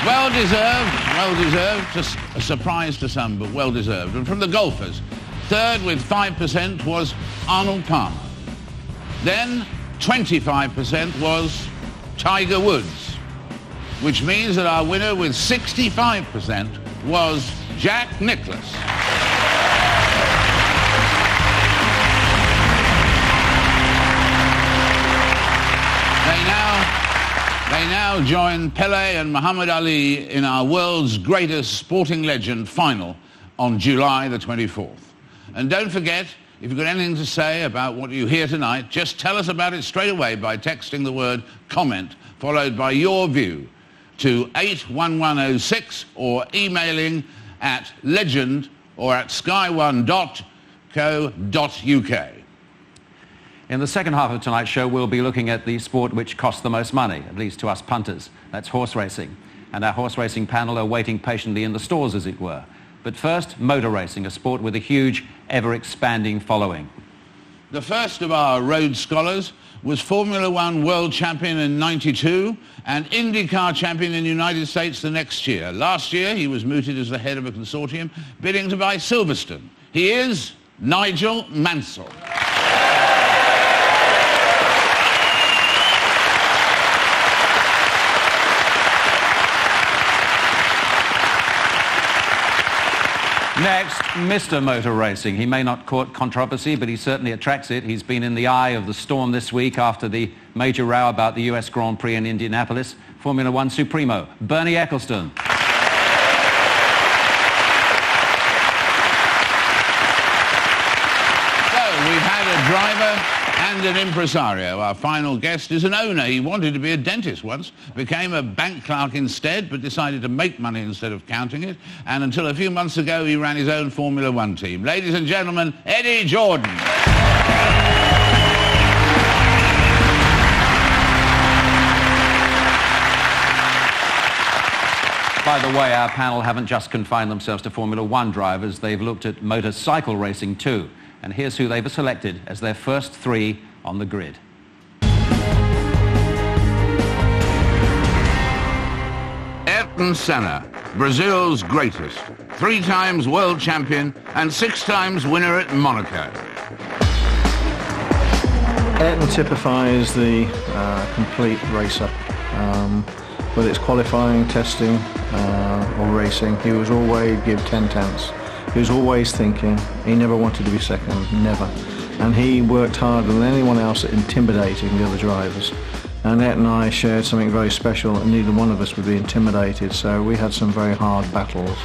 Well deserved, just a surprise to some, but well deserved. And from the golfers, third with 5% was Arnold Palmer. Then 25% was Tiger Woods, which means that our winner with 65% was Jack Nicklaus. They now join Pelé and Muhammad Ali in our world's greatest sporting legend final on July the 24th. And don't forget, if you've got anything to say about what you hear tonight, just tell us about it straight away by texting the word comment, followed by your view, to 81106 or emailing at legend or at sky1.co.uk. In the second half of tonight's show, we'll be looking at the sport which costs the most money, at least to us punters. That's horse racing. And our horse racing panel are waiting patiently in the stalls, as it were. But first, motor racing, a sport with a huge, ever-expanding following. The first of our Rhodes Scholars was Formula One world champion in '92 and IndyCar champion in the United States the next year. Last year, he was mooted as the head of a consortium bidding to buy Silverstone. He is Nigel Mansell. Next, Mr. Motor Racing. He may not court controversy, but he certainly attracts it. He's been in the eye of the storm this week after the major row about the US Grand Prix in Indianapolis. Formula One Supremo, Bernie Ecclestone. So, we've had a driver and an impresario. Our final guest is an owner. He wanted to be a dentist once, became a bank clerk instead, but decided to make money instead of counting it. And until a few months ago, he ran his own Formula One team. Ladies and gentlemen, Eddie Jordan. By the way, our panel haven't just confined themselves to Formula One drivers. They've looked at motorcycle racing too. And here's who they've selected as their first three on the grid. Ayrton Senna, Brazil's greatest, 3 times world champion and 6 times winner at Monaco. Ayrton typifies the complete racer. Whether it's qualifying, testing, or racing, he was always give 10 tenths. He was always thinking. He never wanted to be second, never. And he worked harder than anyone else at intimidating the other drivers. And Ayrton and I shared something very special, and neither one of us would be intimidated, so we had some very hard battles.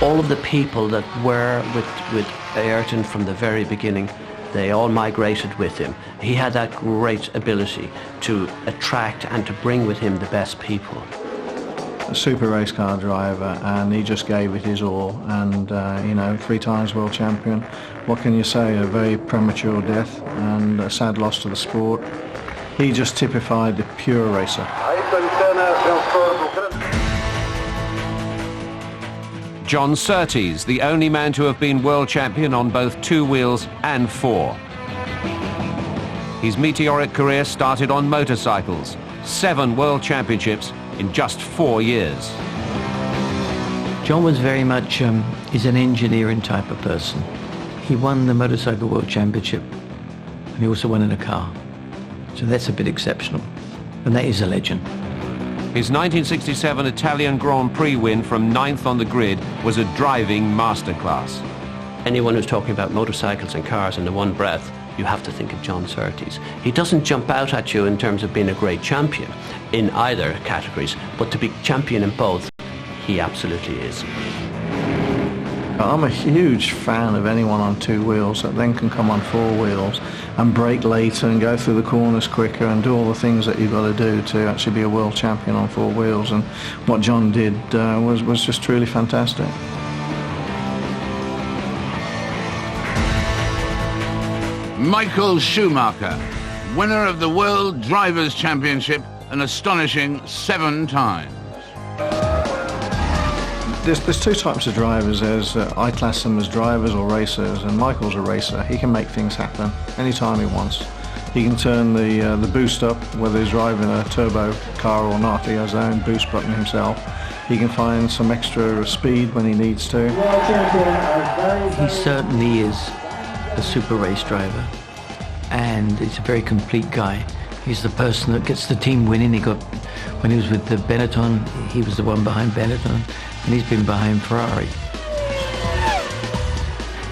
All of the people that were with Ayrton from the very beginning, they all migrated with him. He had that great ability to attract and to bring with him the best people. A super race car driver, and he just gave it his all, and 3 times world champion. What can you say? A very premature death and a sad loss to the sport. He just typified the pure racer. John Surtees, the only man to have been world champion on both 2 wheels and 4. His meteoric career started on motorcycles. 7 world championships in just 4 years. John was very much, he's an engineering type of person. He won the Motorcycle World Championship, and he also won in a car. So that's a bit exceptional, and that is a legend. His 1967 Italian Grand Prix win from 9th on the grid was a driving masterclass. Anyone who's talking about motorcycles and cars in the one breath, you have to think of John Surtees. He doesn't jump out at you in terms of being a great champion in either categories, but to be champion in both, he absolutely is. I'm a huge fan of anyone on 2 wheels that then can come on 4 wheels and brake later and go through the corners quicker and do all the things that you've got to do to actually be a world champion on 4 wheels. And what John did was just truly fantastic. Michael Schumacher, winner of the World Drivers' Championship, an astonishing 7 times. There's two types of drivers. I class them as drivers or racers, and Michael's a racer. He can make things happen anytime he wants. He can turn the boost up, whether he's driving a turbo car or not. He has his own boost button himself. He can find some extra speed when he needs to. He certainly is a super race driver, and he's a very complete guy. He's the person that gets the team winning. When he was with the Benetton, he was the one behind Benetton, and he's been behind Ferrari.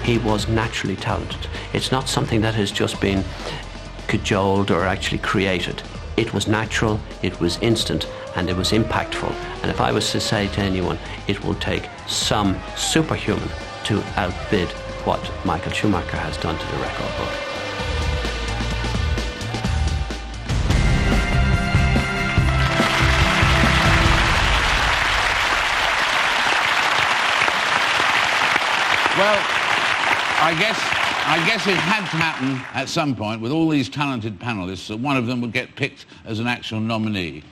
He was naturally talented. It's not something that has just been cajoled or actually created. It was natural, it was instant, and it was impactful. And if I was to say to anyone, it will take some superhuman to outbid what Michael Schumacher has done to the record book. Well, I guess it had to happen at some point with all these talented panellists that one of them would get picked as an actual nominee.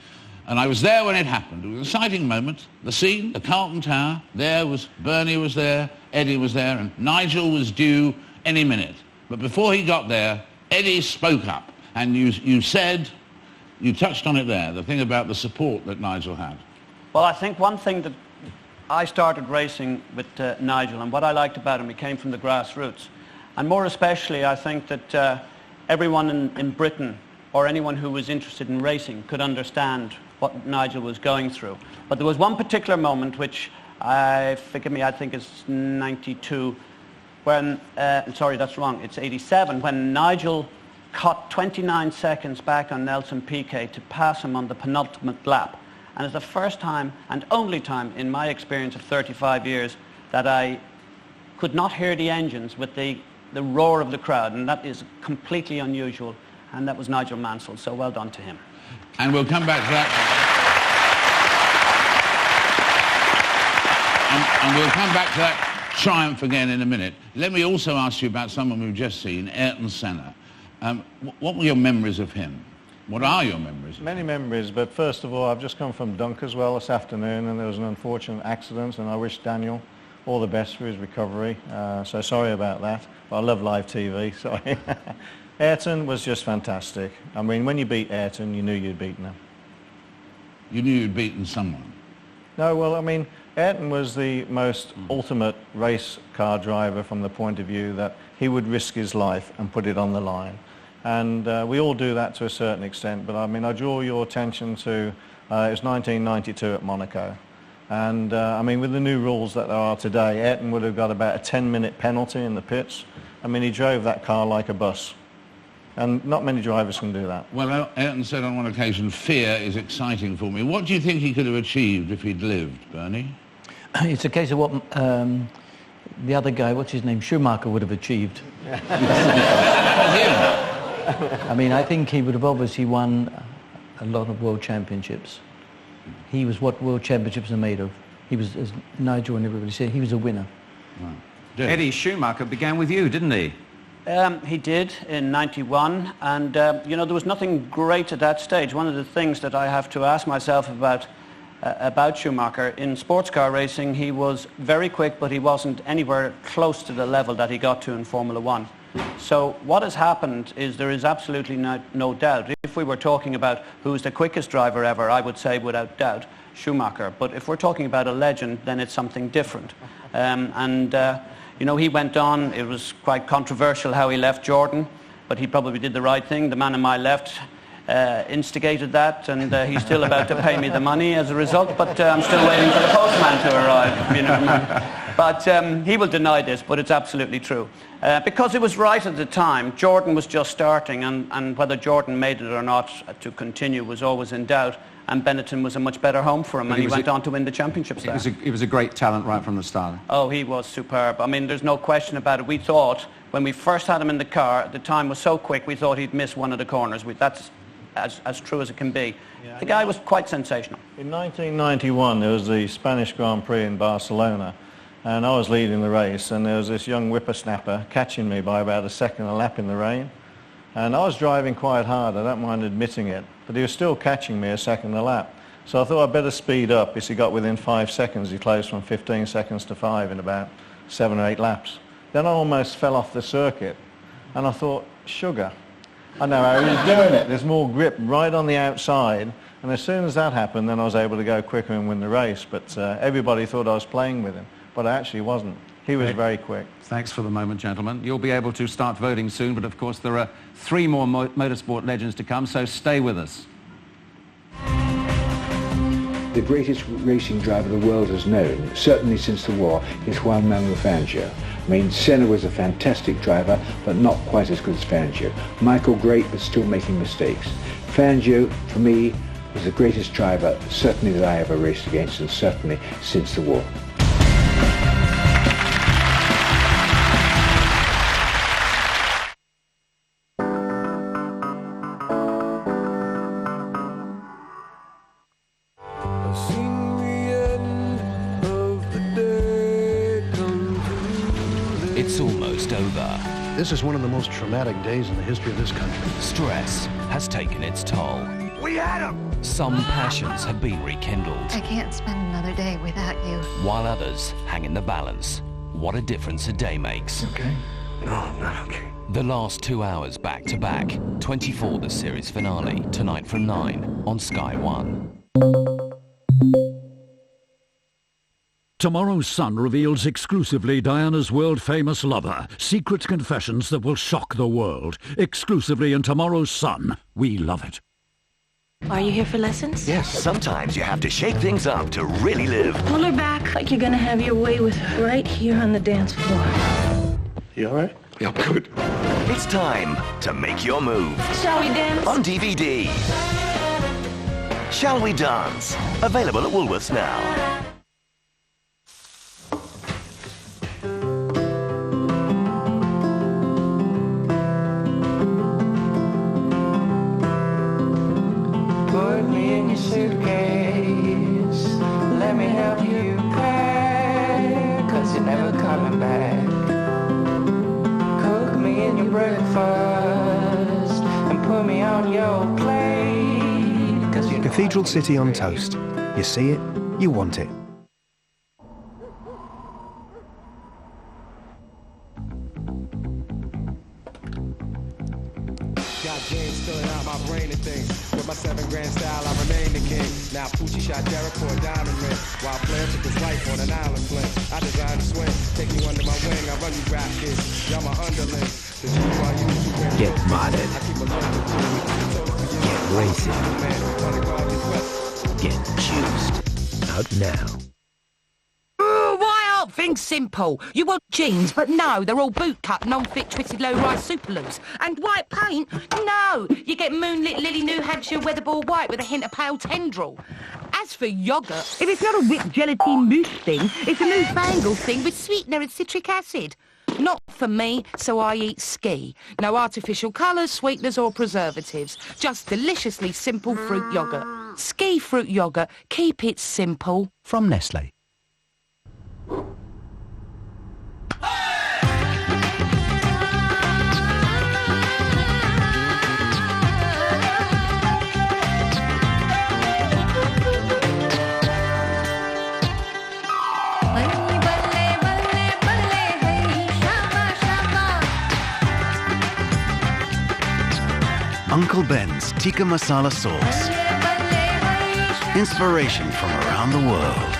And I was there when it happened. It was an exciting moment. The scene, the Carlton Tower, Bernie was there, Eddie was there, and Nigel was due any minute. But before he got there, Eddie spoke up. And you touched on it there, the thing about the support that Nigel had. Well, I think one thing that I started racing with Nigel, and what I liked about him, he came from the grassroots. And more especially, I think that everyone in Britain, or anyone who was interested in racing, could understand what Nigel was going through. But there was one particular moment which, I think it's 92, when, sorry, that's wrong, it's 87, when Nigel cut 29 seconds back on Nelson Piquet to pass him on the penultimate lap. And it's the first time and only time in my experience of 35 years that I could not hear the engines with the roar of the crowd, and that is completely unusual, and that was Nigel Mansell, so well done to him. And we'll come back to that. And we'll come back to that triumph again in a minute. Let me also ask you about someone we've just seen, Ayrton Senna. What were your memories of him? What are your memories? Many memories, but first of all, I've just come from Dunkirk this afternoon, and there was an unfortunate accident, and I wish Daniel all the best for his recovery. So sorry about that, but I love live TV, sorry. Ayrton was just fantastic. I mean, when you beat Ayrton, you knew you'd beaten him. You knew you'd beaten someone? No, well, I mean, Ayrton was the most ultimate race car driver from the point of view that he would risk his life and put it on the line. And we all do that to a certain extent, but I mean, I draw your attention to, it was 1992 at Monaco. And I mean, with the new rules that there are today, Ayrton would have got about a 10-minute penalty in the pits. I mean, he drove that car like a bus. And not many drivers can do that. Well, Ayrton said on one occasion, fear is exciting for me. What do you think he could have achieved if he'd lived, Bernie? It's a case of what the other guy, what's his name, Schumacher, would have achieved. Him? I mean, I think he would have obviously won a lot of world championships. He was what world championships are made of. He was, as Nigel and everybody said, he was a winner. Right. Eddie Schumacher began with you, didn't he? He did in 91, and you know, there was nothing great at that stage. One of the things that I have to ask myself about Schumacher, in sports car racing, he was very quick, but he wasn't anywhere close to the level that he got to in Formula One. So what has happened is there is absolutely no doubt. If we were talking about who's the quickest driver ever, I would say without doubt Schumacher. But if we're talking about a legend, then it's something different. You know, he went on. It was quite controversial how he left Jordan, but he probably did the right thing. The man on my left instigated that, and he's still about to pay me the money as a result, but I'm still waiting for the postman to arrive, you know. But he will deny this, but it's absolutely true. Because it was right at the time. Jordan was just starting, and whether Jordan made it or not to continue was always in doubt, and Benetton was a much better home for him, but and he went on to win the championships there. He was a great talent right from the start. Oh, he was superb. I mean, there's no question about it. We thought, when we first had him in the car, the time was so quick, we thought he'd miss one of the corners. That's as true as it can be. Yeah, the guy was quite sensational. In 1991, there was the Spanish Grand Prix in Barcelona, and I was leading the race, and there was this young whippersnapper catching me by about a second a lap in the rain. And I was driving quite hard, I don't mind admitting it, but he was still catching me a second a lap. So I thought I'd better speed up. As he got within 5 seconds, he closed from 15 seconds to 5 in about 7 or 8 laps. Then I almost fell off the circuit, and I thought, sugar. I know how he's doing it. There's more grip right on the outside, and as soon as that happened, then I was able to go quicker and win the race. But everybody thought I was playing with him, but I actually wasn't. He was very quick. Thanks for the moment, gentlemen. You'll be able to start voting soon, but of course there are 3 more motorsport legends to come, so stay with us. The greatest racing driver the world has known, certainly since the war, is Juan Manuel Fangio. I mean, Senna was a fantastic driver, but not quite as good as Fangio. Michael, great, but still making mistakes. Fangio, for me, was the greatest driver, certainly that I ever raced against, and certainly since the war. It's almost over. This is one of the most traumatic days in the history of this country. Stress has taken its toll. We had him! Some passions have been rekindled, I can't spend another day without you. while others hang in the balance. What a difference a day makes. Okay? No, I'm not okay. The last 2 hours back to back. 24 the series finale, tonight from 9 on Sky One. Tomorrow's Sun reveals exclusively Diana's world-famous lover. Secret confessions that will shock the world. Exclusively in tomorrow's Sun. We love it. Are you here for lessons? Yes, sometimes you have to shake things up to really live. Pull her back like you're gonna have your way with her right here on the dance floor. You all right? Yeah, I'm good. It's time to make your move. Shall we dance? On DVD. Shall We Dance? Available at Woolworths now. Put me in your suitcase. Let me help you pack, 'cause you're never coming back. Cook me in your breakfast and put me on your plate, 'cause you're Cathedral City on toast. You see it, you want it. Got games spilling out my brain and things. With my 7 grand style, I remain the king. Now Poochie shot Derek for a diamond ring, while Flair took his life on an island fling. I designed a swing, take you under my wing. I run you rap kids, y'all my underlings. Get modded. Get racing. Get juiced. Out now. Why aren't things simple? You want jeans, but no, they're all boot-cut, non-fit, twisted low-rise Superloos. And white paint? No, you get Moonlit Lily New Hampshire Weatherball White with a hint of pale tendril. As for yoghurt, if it's not a whipped gelatine mousse thing, it's a newfangled thing with sweetener and citric acid. Not for me, so I eat ski. No artificial colours, sweeteners or preservatives. Just deliciously simple fruit yoghurt. Ski fruit yoghurt. Keep it simple. From Nestle. Uncle Ben's Tikka Masala Sauce. Inspiration from around the world.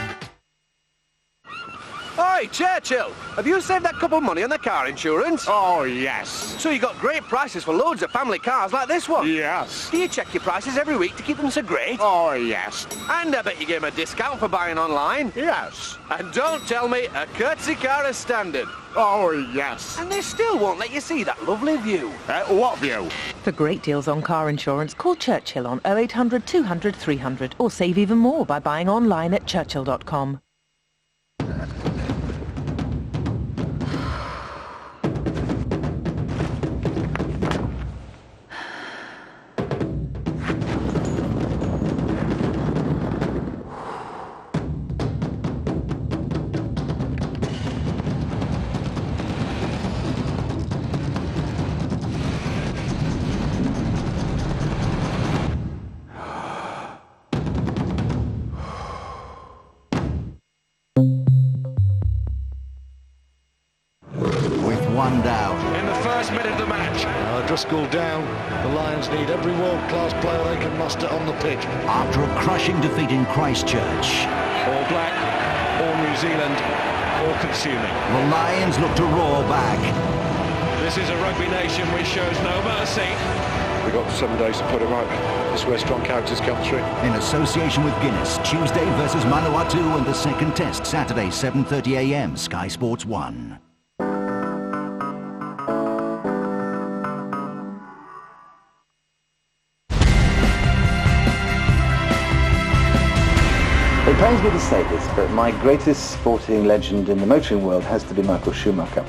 Hi, Churchill. Have you saved that couple money on the car insurance? Oh, yes. So you got great prices for loads of family cars like this one? Yes. Do you check your prices every week to keep them so great? Oh, yes. And I bet you gave them a discount for buying online? Yes. And don't tell me a courtesy car is standard. Oh, yes. And they still won't let you see that lovely view. What view? For great deals on car insurance, call Churchill on 0800 200 300 or save even more by buying online at churchill.com. in the first minute of the match. Driscoll down. The Lions need every world-class player they can muster on the pitch. After a crushing defeat in Christchurch, All black, all New Zealand, all consuming. the Lions look to roar back. This is a rugby nation which shows no mercy. We've got 7 days to put it right. This is where strong characters come through. In association with Guinness, Tuesday versus Manawatu and the second test, Saturday 7:30 a.m. Sky Sports 1. It pains me to say this, but my greatest sporting legend in the motoring world has to be Michael Schumacher.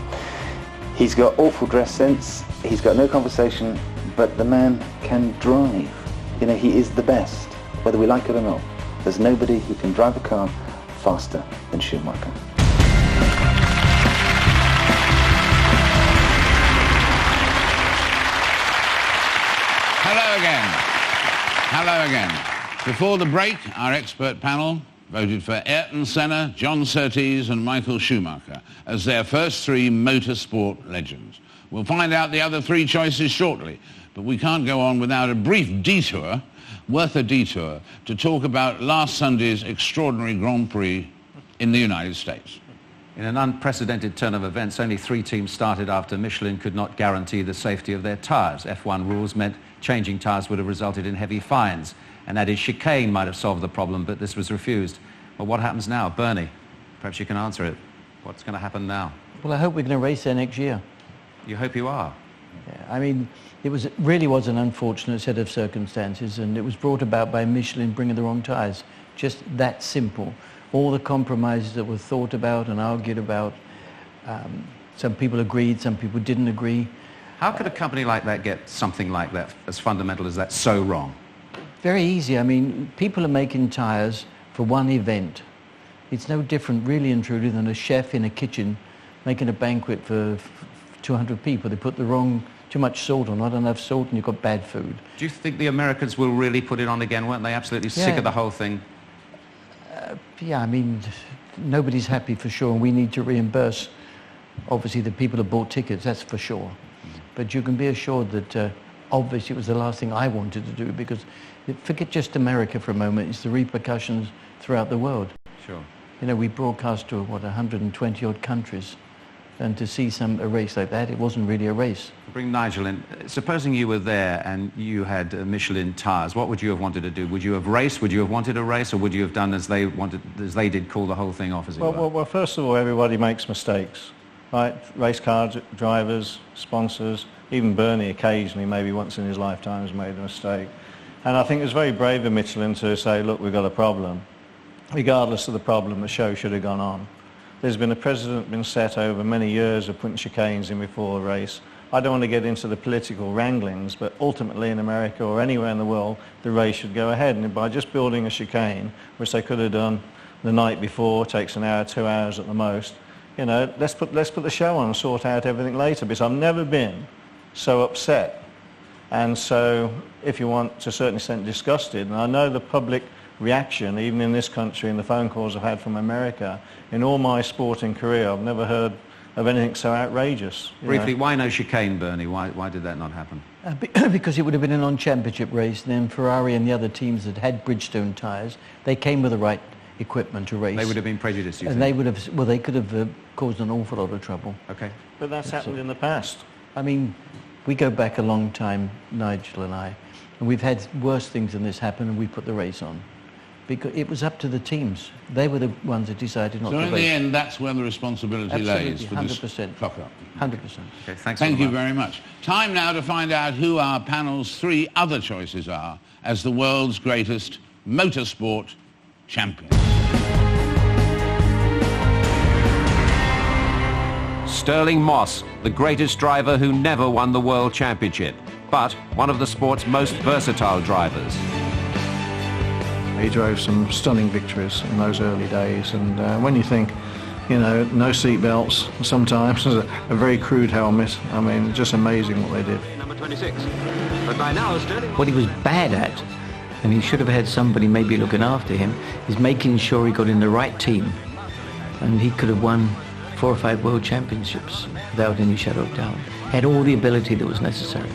He's got awful dress sense, he's got no conversation, but the man can drive. You know, he is the best, whether we like it or not. There's nobody who can drive a car faster than Schumacher. Hello again. Hello again. Before the break, our expert panel voted for Ayrton Senna, John Surtees and Michael Schumacher as their first three motorsport legends. We'll find out the other three choices shortly, but we can't go on without a brief detour, worth a detour, to talk about last Sunday's extraordinary Grand Prix in the United States. In an unprecedented turn of events, only 3 teams started after Michelin could not guarantee the safety of their tyres. F1 rules meant changing tyres would have resulted in heavy fines. An added chicane might have solved the problem, but this was refused. Well, what happens now? Bernie, perhaps you can answer it. What's going to happen now? Well, I hope we're going to race there next year. You hope you are? Yeah, I mean, it really was an unfortunate set of circumstances, and it was brought about by Michelin bringing the wrong tyres. Just that simple. All the compromises that were thought about and argued about, some people agreed, some people didn't agree. How could a company like that get something like that, as fundamental as that, so wrong? Very easy. I mean, people are making tyres for one event. It's no different, really and truly, than a chef in a kitchen making a banquet for 200 people. They put too much salt or not enough salt, and you've got bad food. Do you think the Americans will really put it on again? Weren't they absolutely sick of the whole thing? Yeah, I mean, nobody's happy for sure, and we need to reimburse, obviously, the people that bought tickets, that's for sure. But you can be assured that obviously it was the last thing I wanted to do, because forget just America for a moment, it's the repercussions throughout the world. Sure. You know, we broadcast to, 120 odd countries, and to see a race like that, it wasn't really a race. Bring Nigel in. Supposing you were there and you had Michelin tyres, what would you have wanted to do? Would you have raced? Would you have wanted a race, or would you have done as they did, call the whole thing off, as it were? Well, first of all, everybody makes mistakes, right? Race car drivers, sponsors, even Bernie occasionally, maybe once in his lifetime, has made a mistake. And I think it was very brave of Michelin to say, look, we've got a problem. Regardless of the problem, the show should have gone on. There's been a precedent been set over many years of putting chicanes in before a race. I don't want to get into the political wranglings, but ultimately in America or anywhere in the world, the race should go ahead. And by just building a chicane, which they could have done the night before, takes an hour, 2 hours at the most, you know, let's put the show on and sort out everything later, because I've never been so upset. And so, if you want, to a certain extent, disgusted. And I know the public reaction, even in this country, and the phone calls I've had from America, in all my sporting career, I've never heard of anything so outrageous. Briefly, why no chicane, Bernie? Why did that not happen? Because it would have been a non-championship race. Then Ferrari and the other teams that had Bridgestone tyres, they came with the right equipment to race. They would have been prejudiced, you think? And they would have, well, they could have caused an awful lot of trouble. Okay. But that's happened in the past. I mean, we go back a long time, Nigel and I, and we've had worse things than this happen, and we put the race on. Because it was up to the teams. They were the ones that decided not to race. So in the end, that's where the responsibility lays for 100%. this fuck-up. 100%. Okay, thanks. Thank you very much. Time now to find out who our panel's three other choices are as the world's greatest motorsport champions. Stirling Moss, the greatest driver who never won the World Championship, but one of the sport's most versatile drivers. He drove some stunning victories in those early days, and when you think, you know, no seat belts, sometimes a very crude helmet, I mean, just amazing what they did. Number 26. But by now, Stirling... What he was bad at, and he should have had somebody maybe looking after him, is making sure he got in the right team. And he could have won 4 or 5 world championships without any shadow of doubt. Had all the ability that was necessary.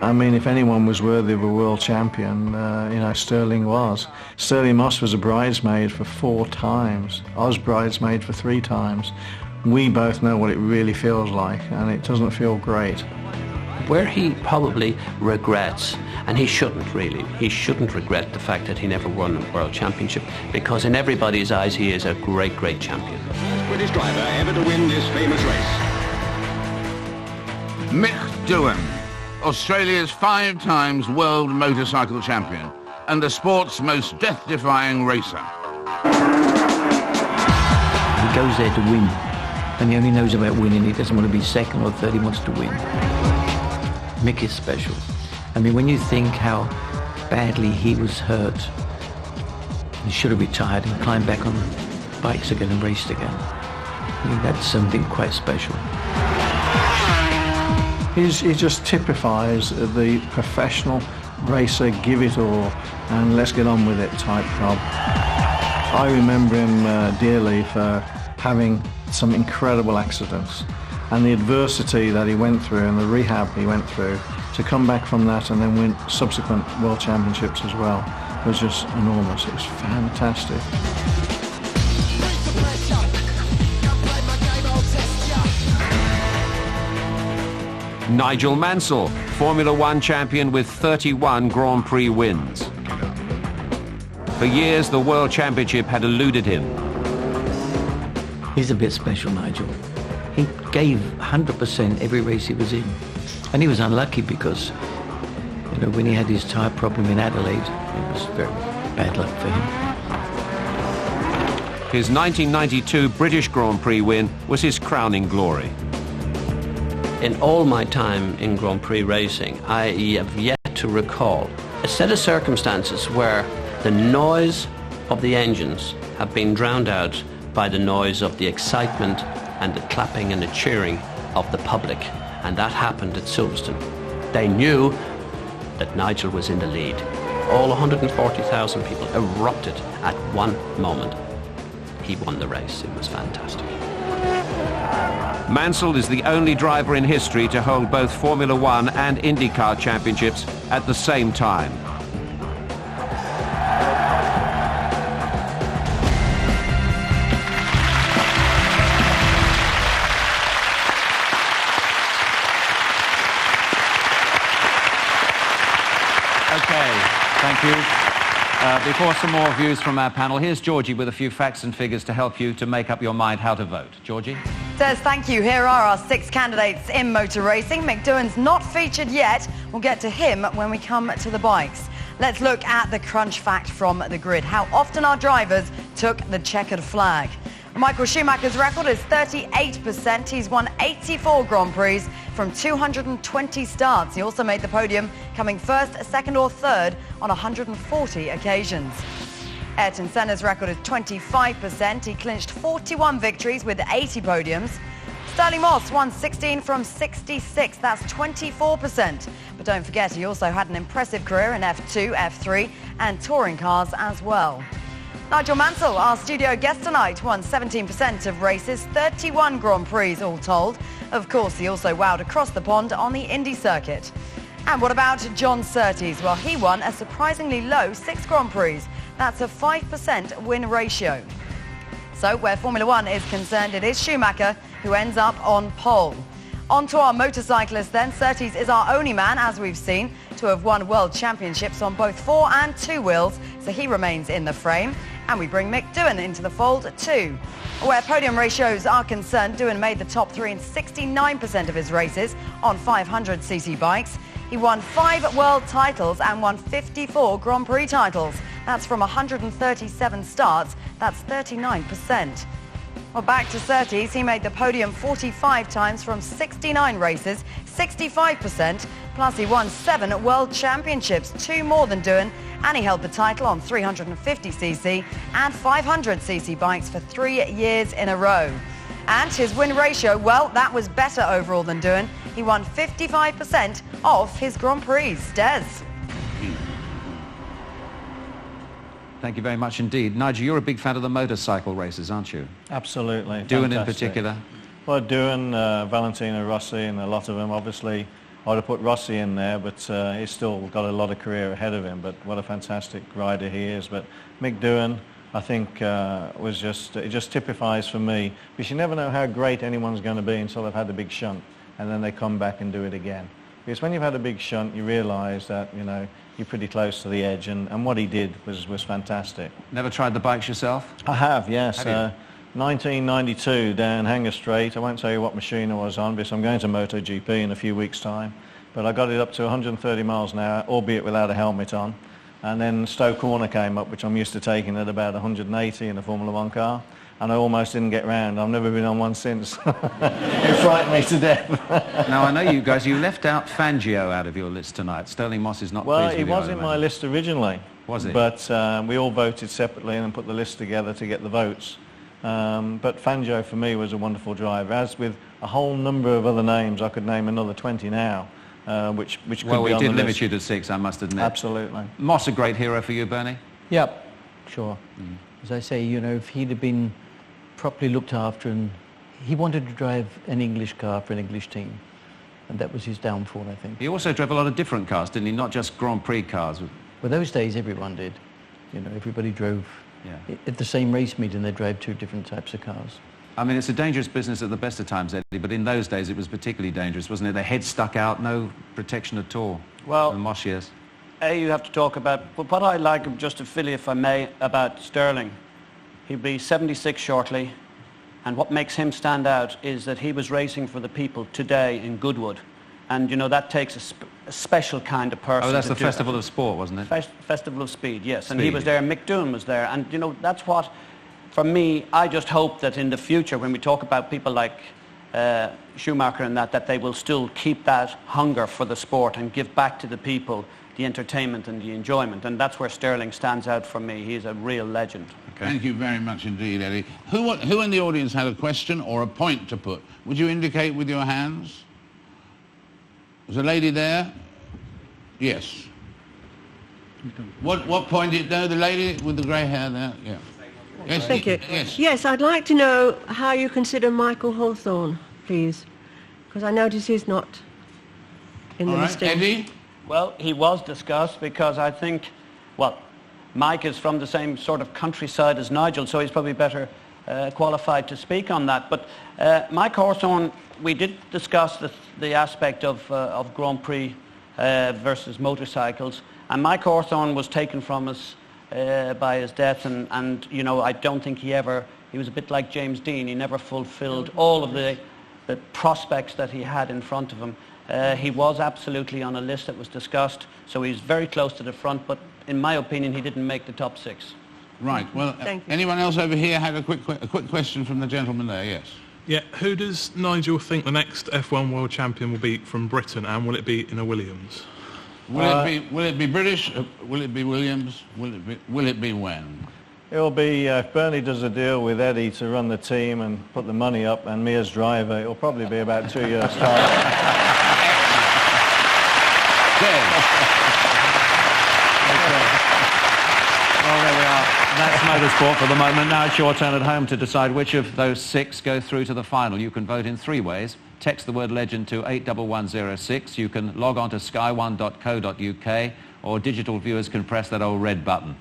I mean, if anyone was worthy of a world champion, Stirling was. Stirling Moss was a bridesmaid for 4 times. I was bridesmaid for 3 times. We both know what it really feels like, and it doesn't feel great. Where he probably regrets, and he shouldn't really, he shouldn't regret the fact that he never won a world championship, because in everybody's eyes he is a great, great champion. British driver ever to win this famous race. Mick Doohan, Australia's 5 times world motorcycle champion and the sport's most death-defying racer. He goes there to win, and he only knows about winning. He doesn't want to be second or third, he wants to win. Mick is special. I mean, when you think how badly he was hurt, he should have retired and climbed back on bikes again and raced again. I mean, that's something quite special. He just typifies the professional racer, give it all, and let's get on with it type job. I remember him dearly for having some incredible accidents, and the adversity that he went through and the rehab he went through to come back from that and then win subsequent world championships as well was just enormous. It was fantastic. Nigel Mansell, Formula One champion with 31 Grand Prix wins. For years, the World Championship had eluded him. He's a bit special, Nigel. He gave 100% every race he was in. And he was unlucky because, when he had his tyre problem in Adelaide, it was very bad luck for him. His 1992 British Grand Prix win was his crowning glory. In all my time in Grand Prix racing, I have yet to recall a set of circumstances where the noise of the engines have been drowned out by the noise of the excitement and the clapping and the cheering of the public. And that happened at Silverstone. They knew that Nigel was in the lead. All 140,000 people erupted at one moment. He won the race. It was fantastic. Mansell is the only driver in history to hold both Formula One and IndyCar championships at the same time. Thank you. Before some more views from our panel, here's Georgie with a few facts and figures to help you to make up your mind how to vote. Georgie? Des, thank you. Here are our 6 candidates in motor racing. Mick Doohan's not featured yet. We'll get to him when we come to the bikes. Let's look at the crunch fact from the grid. How often our drivers took the checkered flag. Michael Schumacher's record is 38%. He's won 84 Grand Prix from 220 starts. He also made the podium, coming first, second or third on 140 occasions. Ayrton Senna's record is 25%. He clinched 41 victories with 80 podiums. Stirling Moss won 16 from 66. That's 24%. But don't forget, he also had an impressive career in F2, F3 and touring cars as well. Nigel Mansell, our studio guest tonight, won 17% of races, 31 Grand Prix all told. Of course, he also wowed across the pond on the Indy circuit. And what about John Surtees? Well, he won a surprisingly low 6 Grand Prix. That's a 5% win ratio. So, where Formula One is concerned, it is Schumacher who ends up on pole. On to our motorcyclists then. Surtees is our only man, as we've seen, to have won world championships on both 4 and 2 wheels, so he remains in the frame. And we bring Mick Doohan into the fold too. Where podium ratios are concerned, Doohan made the top 3 in 69% of his races on 500cc bikes. He won 5 world titles and won 54 Grand Prix titles. That's from 137 starts. That's 39%. Well, back to Surtees. He made the podium 45 times from 69 races, 65%. Plus, he won 7 world championships, 2 more than Doohan. And he held the title on 350cc and 500cc bikes for 3 years in a row. And his win ratio, well, that was better overall than Doohan. He won 55% of his Grand Prix. Des. Thank you very much indeed. Nigel, you're a big fan of the motorcycle races, aren't you? Absolutely. Doohan in Fantastic. particular? Well, Doohan, Valentino Rossi and a lot of them, obviously I'd have put Rossi in there, but he's still got a lot of career ahead of him, but what a fantastic rider he is. But Mick Doohan, I think, was it just typifies for me, because you never know how great anyone's going to be until they've had a big shunt, and then they come back and do it again. Because when you've had a big shunt, you realise that, you know, you're pretty close to the edge, and what he did was fantastic. Never tried the bikes yourself? I have, yes. Have you? 1992 down Hanger Straight. I won't tell you what machine I was on because I'm going to MotoGP in a few weeks' time. But I got it up to 130 miles an hour, albeit without a helmet on. And then Stowe Corner came up, which I'm used to taking at about 180 in a Formula One car. And I almost didn't get round. I've never been on one since. It frightened me to death. Now, I know you guys, you left out Fangio out of your list tonight. Sterling Moss is not pleased with you. Well, he was in my list originally. Was he? But we all voted separately and put the list together to get the votes. But Fangio for me was a wonderful driver, as with a whole number of other names. I could name another 20 now, which could be on the list. Well, we did limit you to 6, I must admit. Absolutely. Moss a great hero for you, Bernie? Yep, sure. As I say, you know, if he'd have been properly looked after, and he wanted to drive an English car for an English team, and that was his downfall, I think. He also drove a lot of different cars, didn't he? Not just Grand Prix cars. Well, those days everyone did. You know, everybody drove. At the same race meeting, they drove 2 different types of cars. I mean, it's a dangerous business at the best of times, Eddie, but in those days it was particularly dangerous, wasn't it? The head stuck out, no protection at all. Well, the Moss years. You have to talk about, but what I like, just to fill you, if I may, about Sterling. He'll be 76 shortly, and what makes him stand out is that he was racing for the people today in Goodwood. And, you know, that takes a special kind of person. Oh, that's the Festival of Sport, wasn't it? Festival of Speed, yes. And he was there, Mick Doohan was there. And, you know, that's what, for me, I just hope that in the future, when we talk about people like Schumacher and that they will still keep that hunger for the sport and give back to the people the entertainment and the enjoyment. And that's where Sterling stands out for me. He's a real legend. Okay. Thank you very much indeed, Eddie. Who in the audience had a question or a point to put? Would you indicate with your hands? Was a lady there? Yes. What point did... No, the lady with the grey hair there? Yeah. Yes, Thank you. Yes. Yes, I'd like to know how you consider Michael Hawthorne, please, because I notice he's not in the listing. Eddie? Well, he was discussed because I think, well, Mike is from the same sort of countryside as Nigel, so he's probably better qualified to speak on that. But Mike Hawthorne, we did discuss the aspect of Grand Prix versus motorcycles, and Mike Hawthorne was taken from us by his death, and you know, I don't think he was a bit like James Dean. He never fulfilled all of the prospects that he had in front of him. He was absolutely on a list that was discussed, so he's very close to the front, but in my opinion he didn't make the top 6. Right, well, anyone else over here had a quick question from the gentleman there? Yes. Yeah, who does Nigel think the next F1 world champion will be from Britain, and will it be in a Williams? Will it be British? Will it be Williams? Will it be when? It'll be, if Bernie does a deal with Eddie to run the team and put the money up, and me as driver, it'll probably be about 2 years' time. Well, there we are. That's motorsport for the moment. Now it's your turn at home to decide which of those 6 go through to the final. You can vote in 3 ways. Text the word legend to 81106. You can log on to sky1.co.uk, or digital viewers can press that old red button.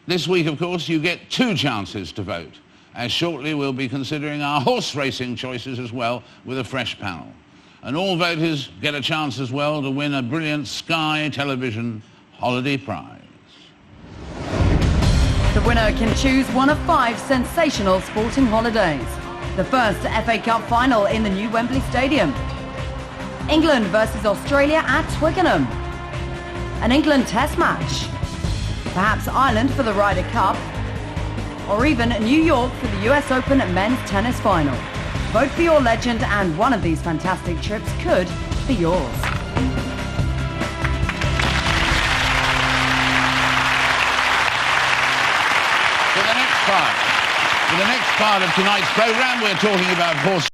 This week, of course, you get 2 chances to vote, as shortly we'll be considering our horse racing choices as well with a fresh panel. And all voters get a chance as well to win a brilliant Sky Television holiday prize. The winner can choose one of 5 sensational sporting holidays. The first FA Cup final in the new Wembley Stadium. England versus Australia at Twickenham. An England Test match. Perhaps Ireland for the Ryder Cup. Or even New York for the US Open men's tennis final. Vote for your legend and one of these fantastic trips could be yours. For the next part of tonight's programme, we're talking about horse